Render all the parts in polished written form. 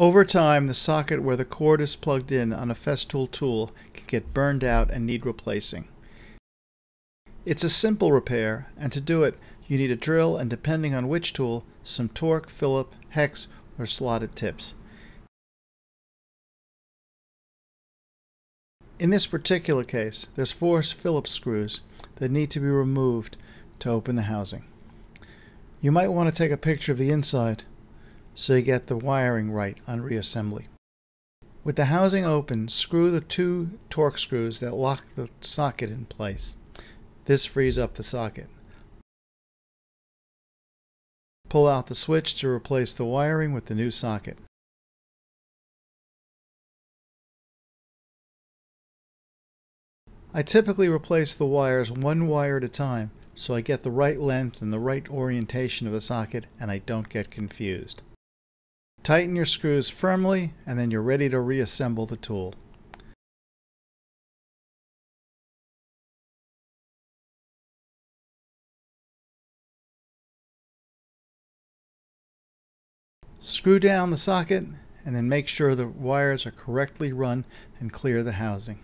Over time, the socket where the cord is plugged in on a Festool tool can get burned out and need replacing. It's a simple repair, and to do it, you need a drill and, depending on which tool, some torque, Phillip, hex, or slotted tips. In this particular case, there's 4 Phillips screws that need to be removed to open the housing. You might want to take a picture of the inside so you get the wiring right on reassembly. With the housing open, screw the 2 torque screws that lock the socket in place. This frees up the socket. Pull out the switch to replace the wiring with the new socket. I typically replace the wires 1 wire at a time so I get the right length and the right orientation of the socket and I don't get confused. Tighten your screws firmly and then you're ready to reassemble the tool. Screw down the socket and then make sure the wires are correctly run and clear the housing.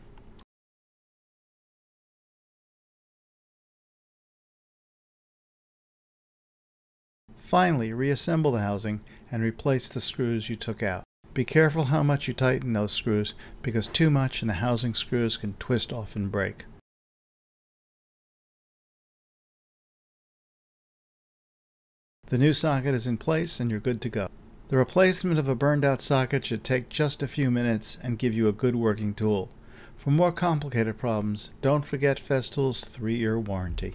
Finally, reassemble the housing and replace the screws you took out. Be careful how much you tighten those screws because too much and the housing screws can twist off and break. The new socket is in place and you're good to go. The replacement of a burned out socket should take just a few minutes and give you a good working tool. For more complicated problems, don't forget Festool's 3-year warranty.